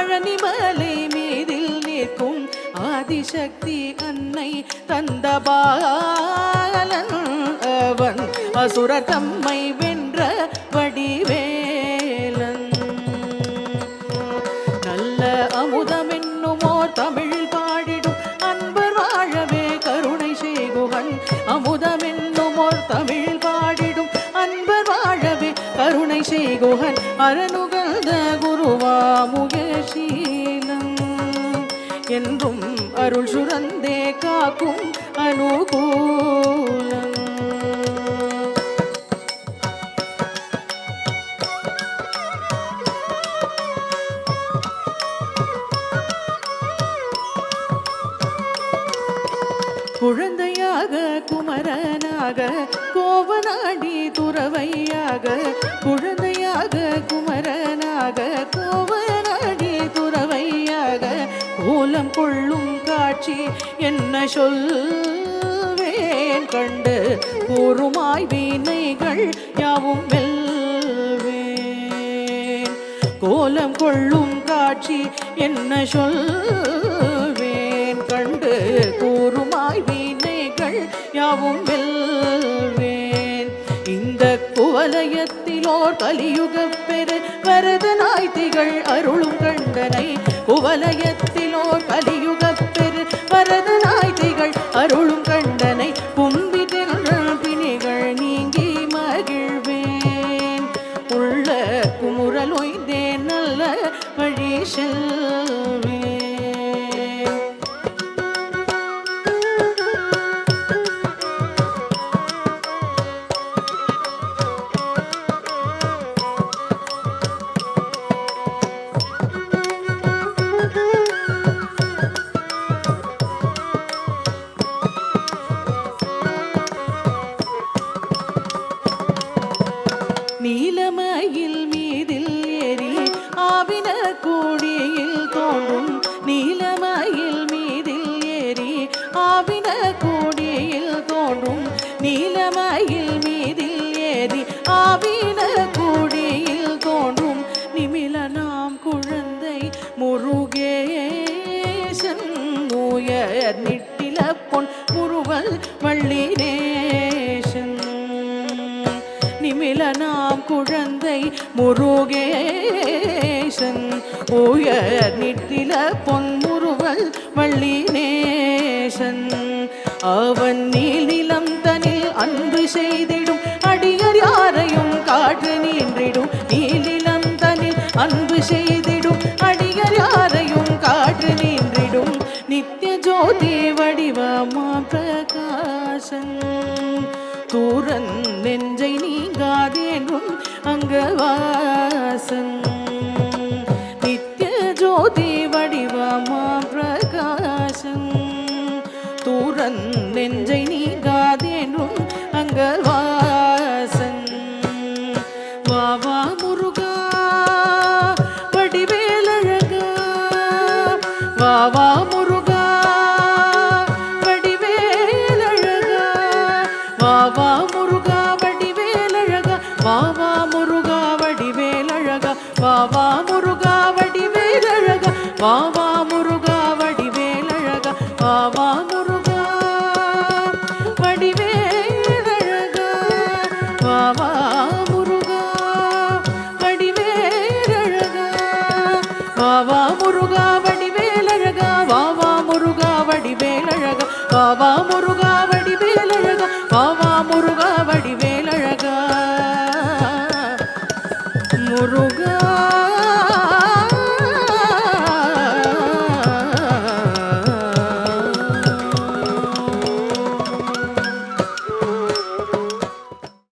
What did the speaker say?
பழனிமலை மீதில் நிற்கும் ஆதிசக்தி அன்னை தந்த பாலன் அவன் அசுரர் தம்மை வென்ற வடிவேலன். நல்ல அமுதமென்னுமோர் தமிழில் பாடிடும் அன்பர் வாழவே கருணை செய்குவன். அமுதமென்னுமோர் தமிழில் பாடிடும் அன்பர் வாழவே கருணை செய்குவன். அரணுகந்த குருவாமுயசீலம் என்றும் அருள் சுரந்தே காக்கும் அனுகூலம். குழந்தையாக குமரனாக கோவனாடி துறவையாக. குழந்தையாக குமரனாக கோவனாடி துறவையாக. கோலம் கொள்ளும் காட்சி என்ன சொல்வேன் கண்டு கூறுமாய் வீணைகள் யாவும் வெல்வேன். கோலம் கொள்ளும் காட்சி என்ன சொல்வேன் கண்டு கூறுமாய் வீணைகள் யாவும் வெல்வேன். இந்த குவலயத்திலோர் கலியுகப் பெரு வரதனாய் திகழ் அருளும் கண்டனை. குவலயத்திலோர் கலியுகப் பெரு வரதனாய் திகழ் அருளும் கண்டனை. கும்பிட்டென்ற பிணிகள் நீங்கி மகிழ்வேன். உள்ள குமுறல் ஒய்ந்தேன் நல்ல வழி செல்வேன். நீலமயில் மீதில் ஏறி ஆவின கோடியில் தோன்றும். நீலமயில் மீதில் ஏறி ஆவின கோடியில் தோன்றும். நீலமயில் மீதில் ஏறி ஆவின கோடியில் தோன்றும். நிமில நாம் குழந்தை முருகேசன் உயர் நிட்டில பொன் முருவல் வள்ளினேசன். நிமில நாம் குழந்தை முருகேசன் உயர் நிட்டில பொன்முருவல் வள்ளினேசன். அவன் நீலிலம் தனில் அன்பு செய்திடும் அடியர் யாரையும் காற்று நின்றிடும். நீலிலம் தனில் அன்பு செய்திடும் அடியர் யாரையும் காற்று நின்றிடும். நித்திய ஜோதி வடிவமா பிரகாசன் தூரன் நெஞ்சை நீங்காதேனும் அங்கவாசன். நித்திய ஜோதி வடிவமா பிரகாசன் தூரன் நெஞ்சை நீங்காதேனும் அங்கவாசன். வாவா முருகா வடிவேலழகா. வாவா முருகா வடிவேலழகா. வாவா முருகா வடிவேலழகா. வாவா முருகா வடிவேலழகா. வாவா முருகா வடிவேலழகா. வாவா